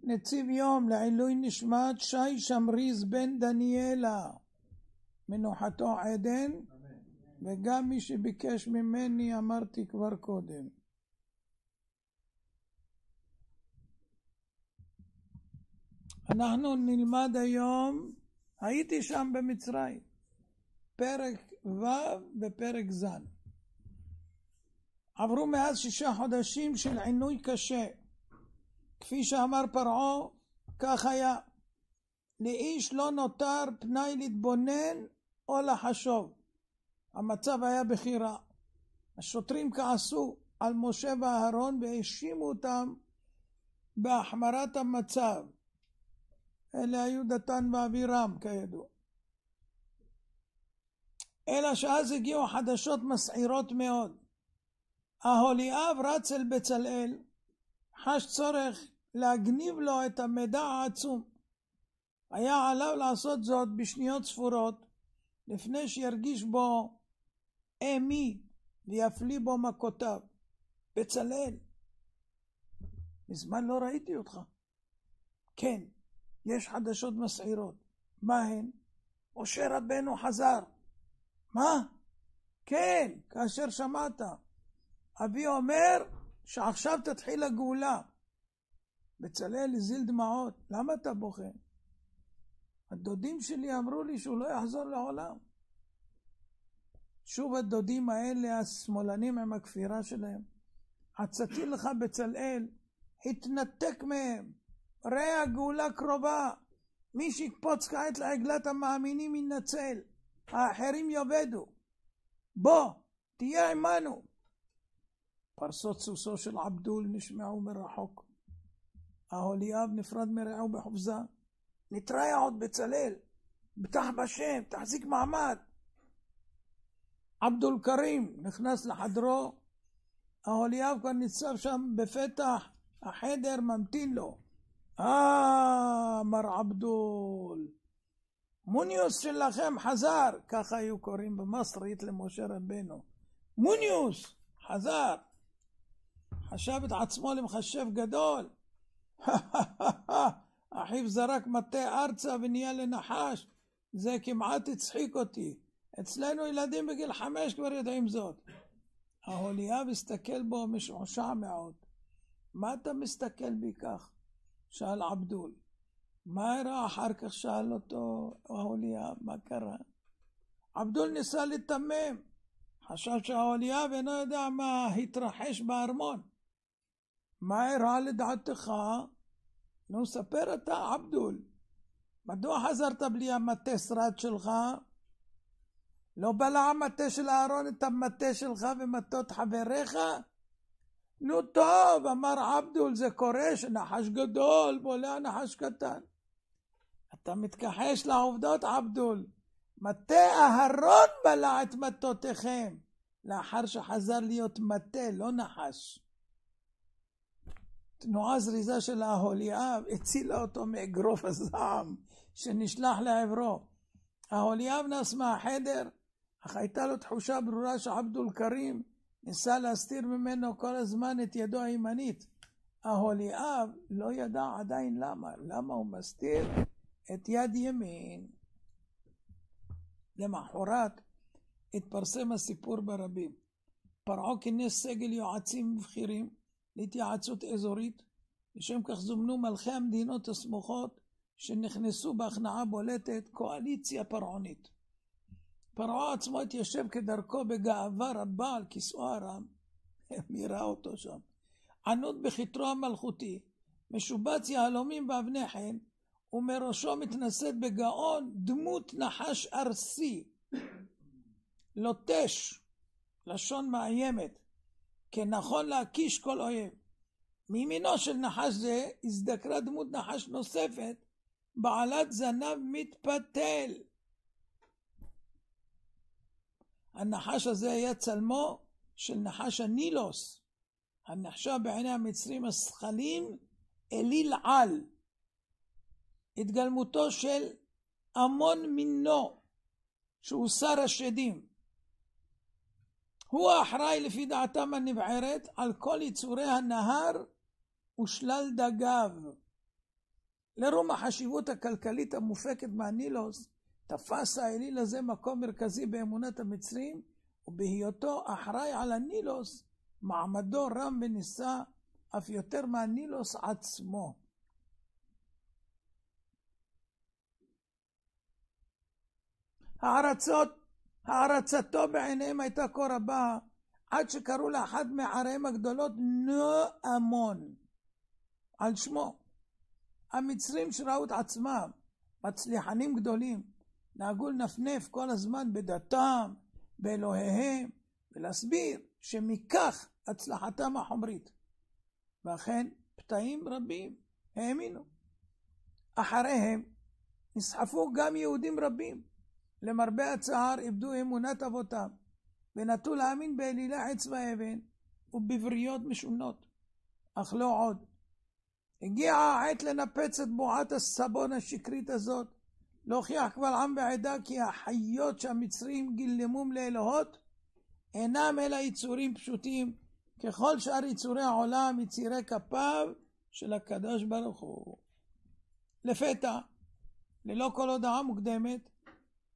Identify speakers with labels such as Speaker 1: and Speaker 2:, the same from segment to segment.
Speaker 1: נציב יום לעילוי נשמת שי שמריז בן דניאלה, מנוחתו עדן, וגם מי שביקש ממני אמרתי כבר קודם. אנחנו נלמד היום, הייתי שם במצרים, פרק ו' ופרק ז'. עברו מאז 6 חודשים של עינוי קשה. כפי שאמר פרעה, כך היה. לאיש לא נותר פנאי להתבונן או לחשוב. המצב היה בכי רע. השוטרים כעסו על משה ואהרון והאשימו אותם בהחמרת המצב. אלה היו דתן ואבירם כידוע. אלא שאז הגיעו חדשות מסעירות מאוד. אהוליאב רץ אל בצלאל, חש צורך להגניב לו את המידע העצום. היה עליו לעשות זאת בשניות ספורות, לפני שירגיש בו אמי ויפליא בו מכותיו. בצלאל, מזמן לא ראיתי אותך. כן, יש חדשות מסעירות. מה הן? משה רבנו חזר. מה? כן, כאשר שמעת. אבי אומר שעכשיו תתחיל הגאולה. בצלאל הזיל דמעות. למה אתה בוכה? הדודים שלי אמרו לי שהוא לא יחזור לעולם. שוב הדודים האלה, השמאלנים עם הכפירה שלהם. עצתי לך בצלאל, התנתק מהם. ראה הגאולה קרובה. מי שיקפוץ כעת לעגלת המאמינים ינצל. האחרים יאבדו. בוא, תהיה עמנו. פרסות סוסו של עבדול נשמעו מרחוק. אהוליאב נפרד מרעהו בחופזה. נתראה עוד בצלאל. בטח בשם, תחזיק מעמד. עבדול כרים נכנס לחדרו. אהוליאב כבר ניצב שם בפתח החדר, ממתין לו. מר עבדול, מוניוס שלכם חזר. ככה היו קוראים במסרית למשה רבנו. מוניוס חזר. חשב את עצמו למחשב גדול. אחיו זרק מטה ארצה ונהיה לנחש. זה כמעט הצחיק אותי. אצלנו ילדים בגיל 5 כבר יודעים זאת. אהוליאב הסתכל בו משעשע מאוד. מה אתה מסתכל בי כך? שאל עבדול. מה הראה אחר כך? שאל אותו אהוליאב, מה קרה? עבדול ניסה לתמם. חשב שאהוליאב אינו יודע מה התרחש בארמון. מה הראה לדעתך? נו, ספר אתה, עבדול. מדוע חזרת בלי המטה שרד שלך? לא בלע המטה של אהרון את המטה שלך ומטות חבריך? נו טוב, אמר עבדול, זה קורה שנחש גדול בולע נחש קטן. אתה מתכחש לעובדות, עבדול. מטה אהרון בלע את מטותיכם, לאחר שחזר להיות מטה, לא נחש. תנועה זריזה של אהוליאב הצילה אותו מאגרוף הזעם שנשלח לעברו. אהוליאב נס מהחדר, אך הייתה לו תחושה ברורה שעבדול כרים ניסה להסתיר ממנו כל הזמן את ידו הימנית. אהוליאב לא ידע עדיין למה הוא מסתיר את יד ימין. למחרת התפרסם הסיפור ברבים. פרעה כינס סגל יועצים בכירים להתייעצות אזורית, לשם כך זומנו מלכי המדינות הסמוכות שנכנסו בהכנעה בולטת קואליציה פרעונית. פרעה עצמו התיישב כדרכו בגאווה רבה על כיסאו הרם. מי ראה אותו שם? ענוד בכתרו המלכותי, משובץ יהלומים ואבני חן, ומראשו מתנשאת בגאון דמות נחש ארסי, לוטש, לשון מאיימת, כנכון להקיש כל אויב. מימינו של נחש זה הזדקרה דמות נחש נוספת, בעלת זנב מתפתל. הנחש הזה היה צלמו של נחש הנילוס, הנחשב בעיני המצרים השכלים אליל על. התגלמותו של המון מינו, שהוא שר השדים. הוא האחראי לפי דעתם הנבערת על כל יצורי הנהר ושלל דגיו. לרום החשיבות הכלכלית המופקת מהנילוס, תפס האליל הזה מקום מרכזי באמונת המצרים, ובהיותו אחראי על הנילוס, מעמדו רם ונישא אף יותר מהנילוס עצמו. הערצתו בעיניהם הייתה כה רבה, עד שקראו לאחד מעריהם הגדולות נועמון, על שמו. המצרים שראו את עצמם מצליחנים גדולים, נהגו לנפנף כל הזמן בדתם, באלוהיהם, ולהסביר שמכך הצלחתם החומרית. ואכן פתאים רבים האמינו. אחריהם נסחפו גם יהודים רבים, למרבה הצער איבדו אמונת אבותם, ונטו להאמין באלילי עץ ואבן ובבריות משונות. אך לא עוד. הגיעה העת לנפץ את בועת הסבון השקרית הזאת, להוכיח קבל עם ועדה כי החיות שהמצרים גילמום לאלוהות אינם אלא יצורים פשוטים, ככל שאר יצורי העולם יצירי כפיו של הקדוש ברוך הוא. לפתע, ללא כל הודעה מוקדמת,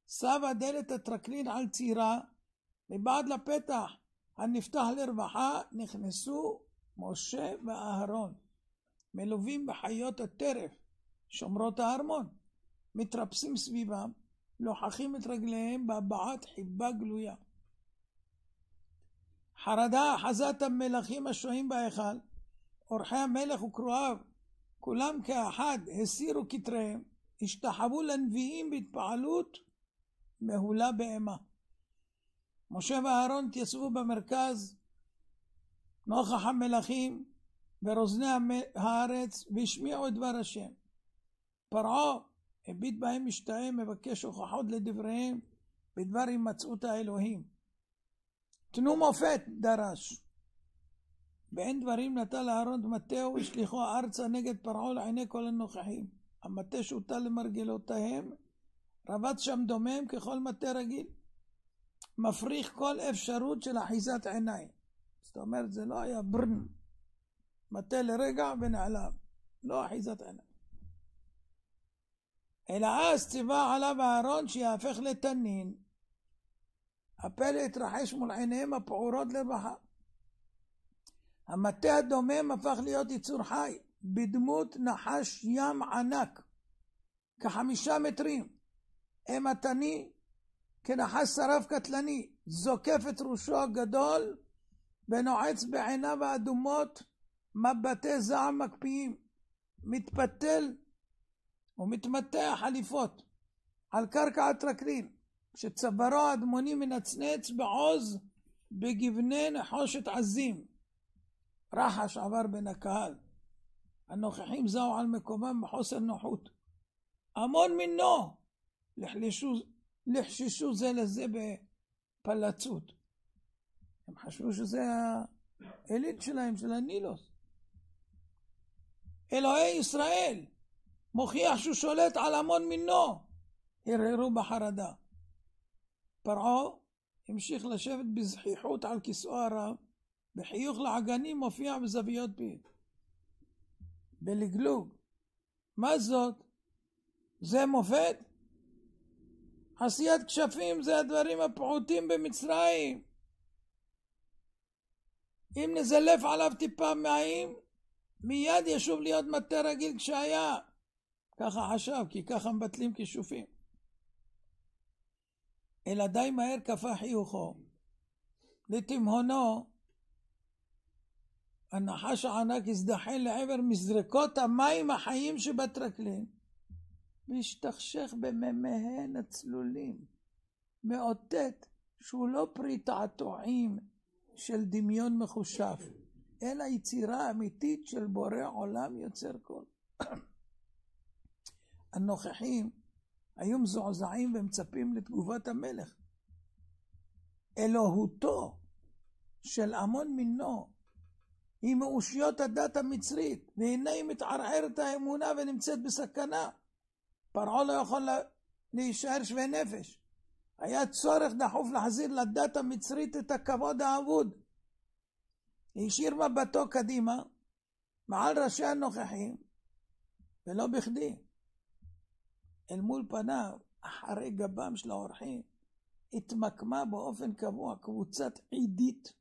Speaker 1: סבה דלת הטרקלין על צירה, מבעד לפתח הנפתח לרווחה נכנסו משה ואהרון, מלווים בחיות הטרף, שומרות הארמון, מתרפסים סביבם, לוחכים את רגליהם בהבעת חיבה גלויה. חרדה אחזת המלכים השוהים בהיכל, אורחי המלך וקרואיו, כולם כאחד הסירו כתריהם, השתחוו לנביאים בהתפעלות מהולה באימה. משה ואהרון התייצבו במרכז נוכח המלכים ברוזני הארץ והשמיעו את דבר השם. פרעה הביט בהם משתאה, מבקש הוכחות לדבריהם בדבר הימצאות האלוהים. תנו מופת, דרש. באין דברים נטל אהרון את מטהו ושליחו ארצה נגד פרעה לעיני כל הנוכחים. המטה שהוטל למרגלותיהם רבץ שם דומם ככל מטה רגיל, מפריך כל אפשרות של אחיזת עיניים. זאת אומרת, זה לא היה ברן, מטה לרגע ונעלם, לא אחיזת עיניים. אלא אז ציווה עליו אהרון שיהפך לתנין. הפלא התרחש מול עיניהם הפעורות לרווחה. המטה הדומם הפך להיות יצור חי, בדמות נחש ים ענק, כ5 מטרים. אימתני כנחש שרף קטלני, זוקף את ראשו הגדול ונועץ בעיניו האדומות מבטי זעם מקפיאים, מתפתל ומתמתח חליפות על קרקע הטרקלין, כשצווארו האדמוני מנצנץ בעוז בגבני נחושת עזים. רחש עבר בין הקהל, הנוכחים זהו על מקומם בחוסר נוחות. המון מינו לחששו זה לזה בפלצות. הם חשבו שזה האליל שלהם, של הנילוס. אלוהי ישראל מוכיח שהוא שולט על המון מינו, הרהרו בחרדה. פרעה המשיך לשבת בזחיחות על כיסאו הרם, בחיוך לעגנים מופיע בזוויות פיו. בלגלוג, מה זאת? זה מופת? עשיית כשפים זה הדברים הפעוטים במצרים. אם נזלף עליו טיפה מים, מיד ישוב להיות מטה רגיל כשהיה. ככה חשב, כי ככה מבטלים כישופים. אלא די מהר קפה חיוכו. לתמהונו, הנחש הענק הזדחל לעבר מזרקות המים החיים שבטרקלין, והשתכשך בממיהן הצלולים, מאותת שהוא לא פרי תעתועים של דמיון מחושף, אלא יצירה אמיתית של בורא עולם יוצר כל. הנוכחים היו מזועזעים ומצפים לתגובת המלך. אלוהותו של המון מינו היא מאושיות הדת המצרית, והנה היא מתערערת האמונה ונמצאת בסכנה. פרעה לא יכול להישאר שווה נפש. היה צורך דחוף להחזיר לדת המצרית את הכבוד האבוד. השאיר מבטו קדימה, מעל ראשי הנוכחים, ולא בכדי. אל מול פניו, אחרי גבם של האורחים, התמקמה באופן קבוע קבוצת עידית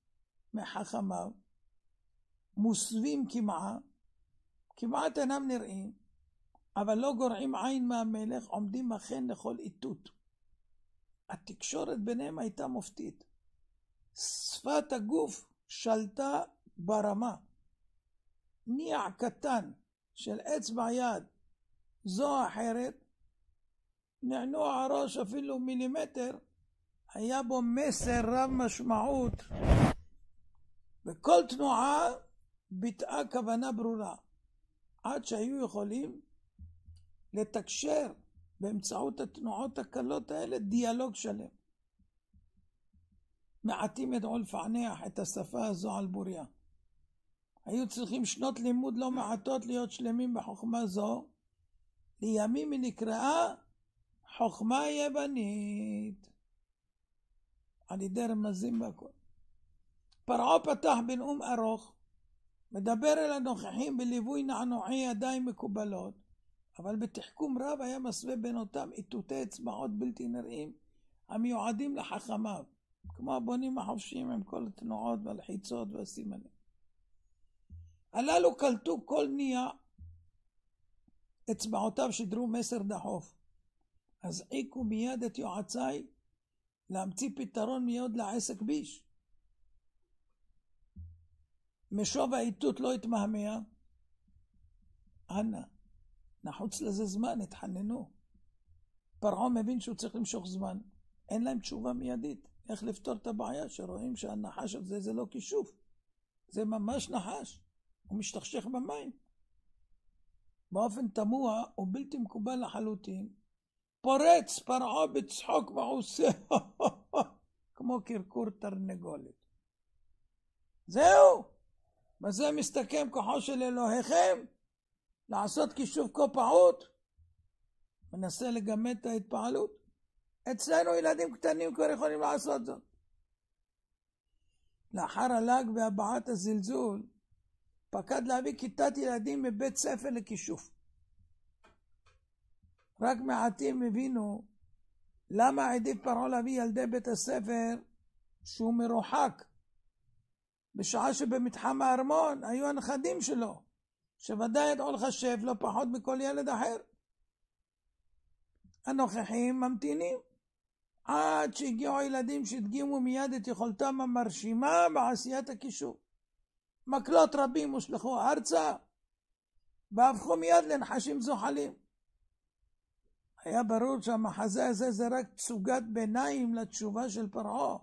Speaker 1: מחכמיו, מוסווים כמעט אינם נראים, אבל לא גורעים עין מהמלך, עומדים אכן לכל איתות. התקשורת ביניהם הייתה מופתית. שפת הגוף שלטה ברמה. ניע קטן של אצבע יד זו או אחרת, נענוע הראש אפילו מילימטר, היה בו מסר רב משמעות. וכל תנועה ביטאה כוונה ברורה, עד שהיו יכולים לתקשר באמצעות התנועות הקלות האלה דיאלוג שלם. מעטים ידעו לפענח את השפה הזו על בוריה. היו צריכים שנות לימוד לא מעטות להיות שלמים בחוכמה זו. לימים היא נקראה חוכמה יוונית, על ידי רמזים והכל. פרעה פתח בנאום ארוך, מדבר אל הנוכחים בליווי נענועי ידיים מקובלות, אבל בתחכום רב היה מסווה בין אותם איתותי אצבעות בלתי נראים המיועדים לחכמיו, כמו הבונים החופשיים עם כל התנועות והלחיצות והסימנים. הללו קלטו כל ניע, אצבעותיו שידרו מסר דחוף. אז עיקו מיד את יועציי להמציא פתרון מיד לעסק ביש. משוב האיתות לא התמהמה. אנא, נחוץ לזה זמן, התחננו. פרעה מבין שהוא צריך למשוך זמן. אין להם תשובה מיידית. איך לפתור את הבעיה שרואים שהנחש הזה זה לא כישוף. זה ממש נחש. הוא משתכשך במים. באופן תמוה ובלתי מקובל לחלוטין, פורץ פרעה בצחוק ועושה כמו קרקור תרנגולת. זהו, בזה מסתכם כוחו של אלוהיכם לעשות כישוף כה פעוט. מנסה לגמד את ההתפעלות. אצלנו ילדים קטנים כבר יכולים לעשות זאת. לאחר הלג והבעת הזלזול, פקד להביא כיתת ילדים מבית ספר לכישוף. רק מעטים הבינו למה העדיף פרעה להביא ילדי בית הספר שהוא מרוחק, בשעה שבמתחם הארמון היו הנכדים שלו, שוודאי ידעו לחשב לא פחות מכל ילד אחר. הנוכחים ממתינים עד שהגיעו הילדים שהדגימו מיד את יכולתם המרשימה בעשיית הכישוף. מקלות רבים הושלחו ארצה והפכו מיד לנחשים זוחלים. היה ברור שהמחזה הזה זה רק תסוגת ביניים לתשובה של פרעה,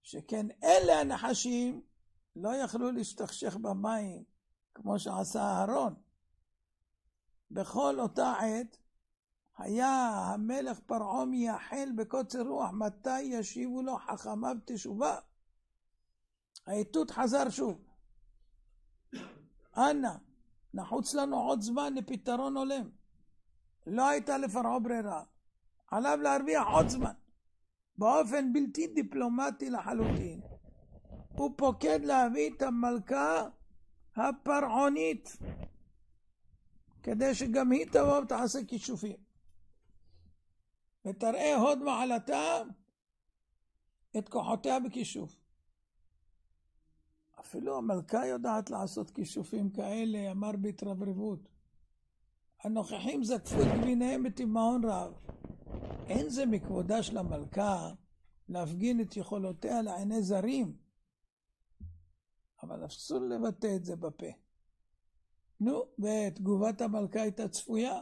Speaker 1: שכן אלה הנחשים לא יכלו להשתכשך במים כמו שעשה אהרון. בכל אותה עת היה המלך פרעה מייחל בקוצר רוח מתי ישיבו לו חכמיו תשובה. האיתות חזר שוב. אנא, נחוץ לנו עוד זמן לפתרון הולם. לא הייתה לפרעה ברירה. עליו להרוויח עוד זמן. באופן בלתי דיפלומטי לחלוטין. הוא פוקד להביא את המלכה הפרעונית, כדי שגם היא תבוא ותעשה כישופים. ותראה הוד מעלתה את כוחותיה בכישוף. אפילו המלכה יודעת לעשות כישופים כאלה, אמר בהתרברבות. הנוכחים זקפו את גביניהם בתימהון רב. אין זה מכבודה של המלכה להפגין את יכולותיה לעיני זרים, אבל אסור לבטא את זה בפה. נו, ותגובת המלכה הייתה צפויה.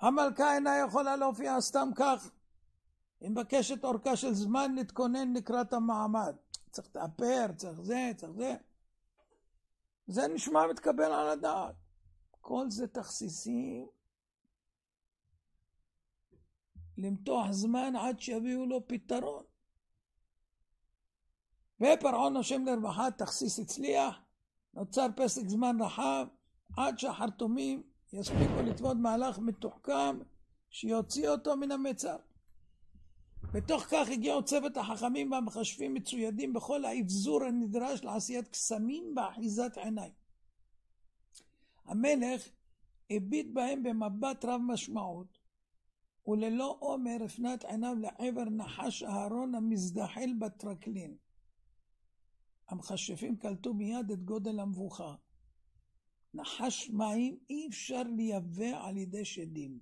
Speaker 1: המלכה אינה יכולה להופיע סתם כך. היא מבקשת אורכה של זמן להתכונן לקראת המעמד. צריך תאפר, צריך זה, צריך זה. זה נשמע מתקבל על הדעת. כל זה תכסיסים למתוח זמן עד שיביאו לו פתרון. ופרעה נושם לרווחה, תכסיס הצליח, נוצר פסק זמן רחב, עד שהחרטומים יספיקו לטוות מהלך מתוחכם שיוציא אותו מן המצר. בתוך כך הגיעו צוות החכמים והמחשבים מצוידים בכל האבזור הנדרש לעשיית קסמים באחיזת עיניים. המלך הביט בהם במבט רב משמעות, וללא אומר הפנה את עיניו לעבר נחש אהרון המזדחל בטרקלין. המחשבים קלטו מיד את גודל המבוכה. נחש מים אי אפשר לייבא על ידי שדים.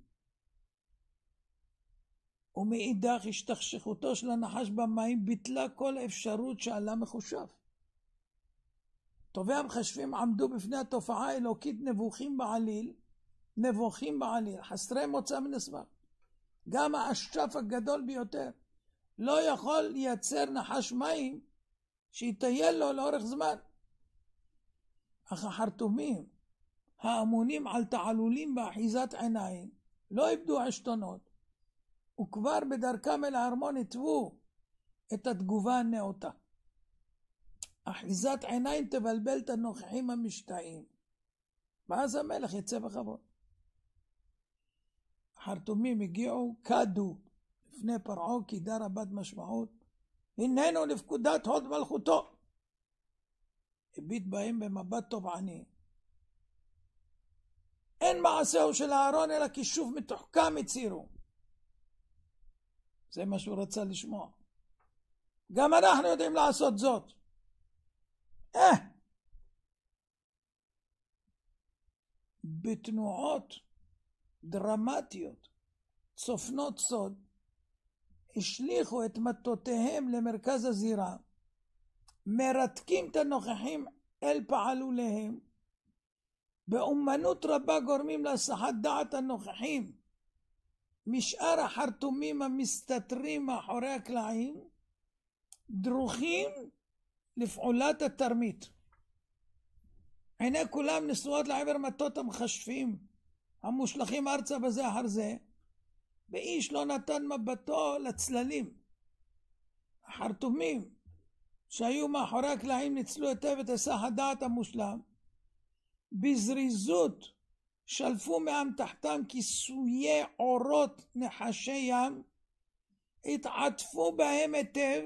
Speaker 1: ומאידך השתכשכותו של הנחש במים ביטלה כל אפשרות שעלה מחושב. טובי המחשבים עמדו בפני התופעה האלוקית נבוכים בעליל, חסרי מוצא מן הסבר. גם האשף הגדול ביותר לא יכול לייצר נחש מים שיטייל לו לאורך זמן. אך החרטומים האמונים על תעלולים באחיזת עיניים לא איבדו עשתונות, וכבר בדרכם אל הארמון התוו את התגובה הנאותה. אחיזת עיניים תבלבל את הנוכחים המשתאים, ואז המלך יצא בכבוד. החרטומים הגיעו, קדו לפני פרעה קידה רבת משמעות, הננו לפקודת הוד מלכותו. הביט בהם במבט תובעני. אין מעשהו של אהרון אלא כישוף מתוחכם הצירו. זה מה שהוא רצה לשמוע. גם אנחנו יודעים לעשות זאת. בתנועות דרמטיות, צופנות סוד, השליחו את מטותיהם למרכז הזירה, מרתקים את הנוכחים אל פעלוליהם, באומנות רבה גורמים להסחת דעת הנוכחים משאר החרטומים המסתתרים מאחורי הקלעים, דרוכים לפעולת התרמית. עיני כולם נשואות לעבר מטות המחשבים המושלחים ארצה בזה אחר זה, ואיש לא נתן מבטו לצללים. החרטומים שהיו מאחורי הקלעים ניצלו היטב את היסח הדעת המושלם, בזריזות שלפו מאמתחתם כיסויי אורות נחשי ים, התעטפו בהם היטב,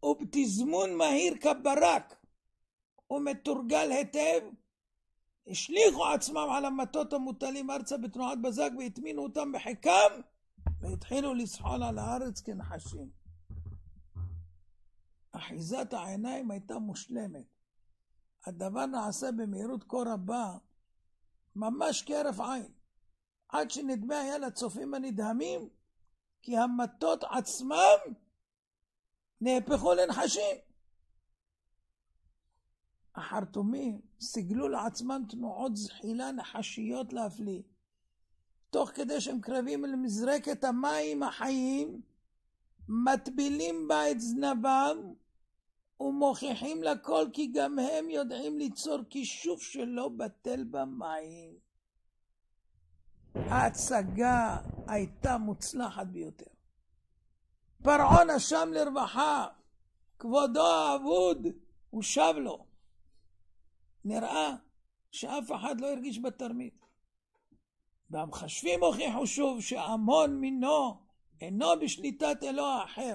Speaker 1: ובתזמון מהיר כברק ומתורגל היטב, השליחו עצמם על המטות המוטלים ארצה בתנועת בזק והטמינו אותם בחיקם, והתחילו לסחול על הארץ כנחשים. אחיזת העיניים הייתה מושלמת. הדבר נעשה במהירות כה רבה, ממש כהרף עין, עד שנדמה היה לצופים הנדהמים כי המטות עצמם נהפכו לנחשים. החרטומים סיגלו לעצמם תנועות זחילה נחשיות להפליא, תוך כדי שהם קרבים אל מזרקת המים החיים, מטבילים בה את זנבם ומוכיחים לכל כי גם הם יודעים ליצור כישוף שלא בטל במים. ההצגה הייתה מוצלחת ביותר. פרעה נשם לרווחה, כבודו האבוד הושב לו. נראה שאף אחד לא הרגיש בתרמית. והמחשבים הוכיחו שוב שהמון מינו אינו בשליטת אלוה אחר,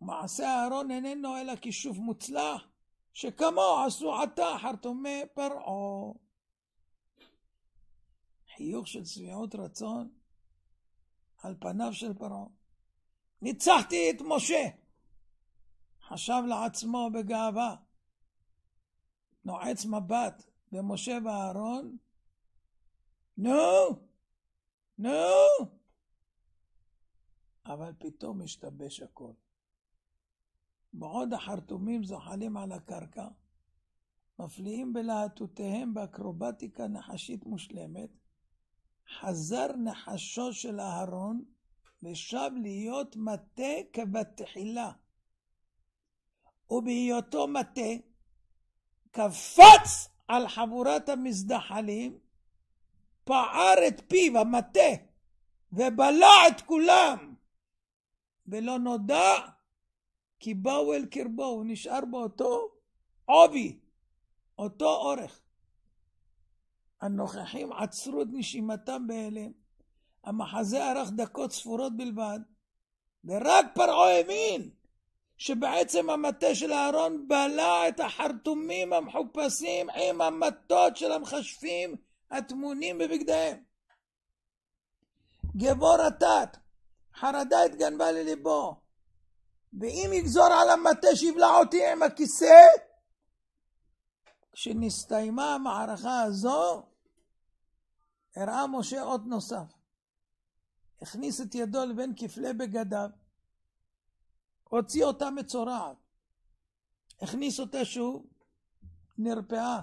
Speaker 1: ומעשה אהרון איננו אלא כישוף מוצלח שכמו עשו עתה חרטומי פרעה. חיוך של שביעות רצון על פניו של פרעה. ניצחתי את משה, חשב לעצמו בגאווה, נועץ מבט במשה ואהרון. נו, אבל פתאום השתבש הכל. בעוד החרטומים זוחלים על הקרקע, מפליאים בלהטותיהם באקרובטיקה נחשית מושלמת, חזר נחשו של אהרון ושב להיות מטה כבתחילה, ובהיותו מטה קפץ על חבורת המזדחלים, פער את פיו המטה ובלע את כולם, ולא נודע כי באו אל קרבו. הוא נשאר באותו עובי, אותו אורך. הנוכחים עצרו את נשימתם בהלם. המחזה ארך דקות ספורות בלבד, ורק פרעה הבין שבעצם המטה של אהרון בלע את החרטומים המחופשים עם המטות של המחשפים הטמונים בבגדיהם. גבור התת, חרדה התגנבה לליבו, ואם יגזור על המטה שיבלע אותי עם הכיסא. כשנסתיימה המערכה הזו, הראה משה עוד נוסף. הכניס את ידו לבין כפלי בגדיו, הוציא אותה מצורעת, הכניס אותה שוב, נרפאה.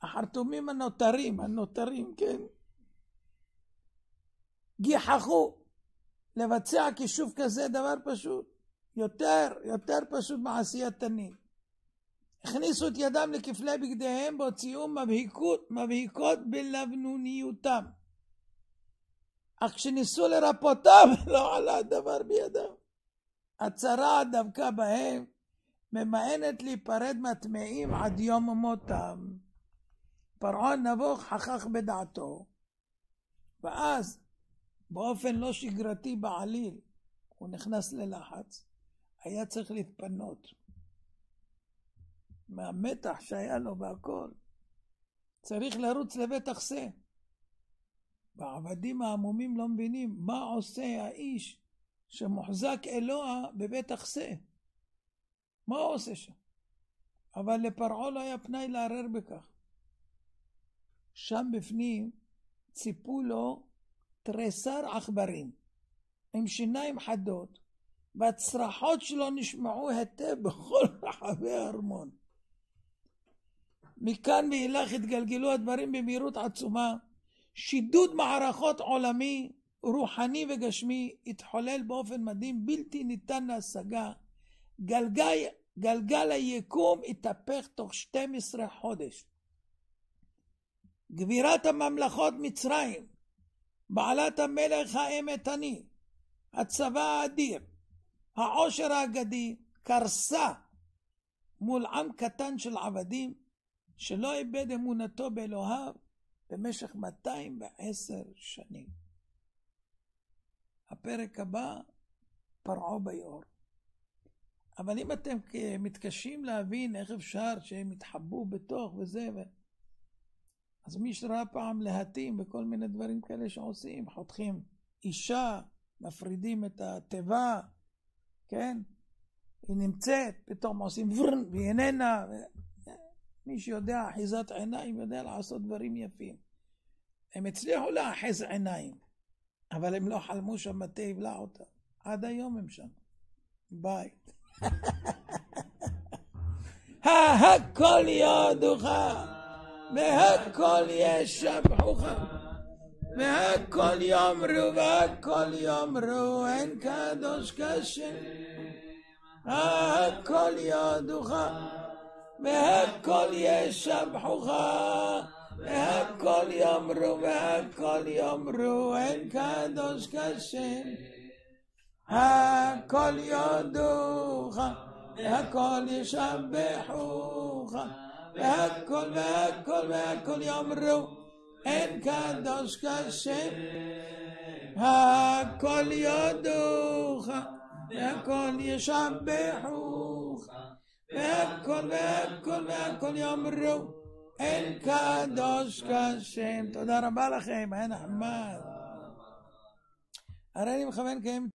Speaker 1: החרטומים הנותרים, כן, גיחכו. לבצע כישוף כזה דבר פשוט, יותר פשוט מעשיית תנים. הכניסו את ידם לכפלי בגדיהם והוציאו מבהיקות בלבנוניותם. אך כשניסו לרפותם לא עלה הדבר בידם. הצרה דווקא בהם ממאנת להיפרד מהטמאים עד יום מותם. פרעה נבוך חכך בדעתו, ואז באופן לא שגרתי בעליל הוא נכנס ללחץ. היה צריך להתפנות מהמתח שהיה לו בהכל. צריך לרוץ לבית אחסה. והעבדים העמומים לא מבינים מה עושה האיש שמוחזק אלוה בבית אחסה. מה הוא עושה שם? אבל לפרעה לא היה פנאי לערער בכך. שם בפנים ציפו לו תריסר עכברים עם שיניים חדות, והצרחות שלו נשמעו היטב בכל רחבי הארמון. מכאן ואילך התגלגלו הדברים במהירות עצומה. שידוד מערכות עולמי, רוחני וגשמי, התחולל באופן מדהים, בלתי ניתן להשגה. גלגל היקום התהפך תוך 12 חודש. גבירת הממלכות מצרים, בעלת המלך האימתני, הצבא האדיר, העושר האגדי, קרסה מול עם קטן של עבדים שלא איבד אמונתו באלוהיו במשך 210 שנים. הפרק הבא, פרעה ביאור. אבל אם אתם מתקשים להבין איך אפשר שהם יתחבאו בתוך וזה, אז מי שראה פעם להטים בכל מיני דברים כאלה שעושים, חותכים אישה, מפרידים את התיבה, כן? היא נמצאת, פתאום עושים ורן, והיא איננה. מי שיודע אחיזת עיניים יודע לעשות דברים יפים. הם הצליחו לאחז עיניים, אבל הם לא חלמו שהמטה יבלע אותה. עד היום הם שם. ביי. הכל יודוך, והכל ישבחוך, והכל יאמרו, והכל יאמרו, אין קדוש כשם. הכל יודוך, והכל ישבחוך, והכל יאמרו, והכל יאמרו, אין קדוש כשם. הכל יודוך, והכל ישבחוך, והכל יאמרו, אין קדוש כשם. הכל יודוך, והכל ישבחוך, והכל יאמרו, אין קדוש כשם. תודה רבה לכם, היה נחמד. הרי אני מכוון קיים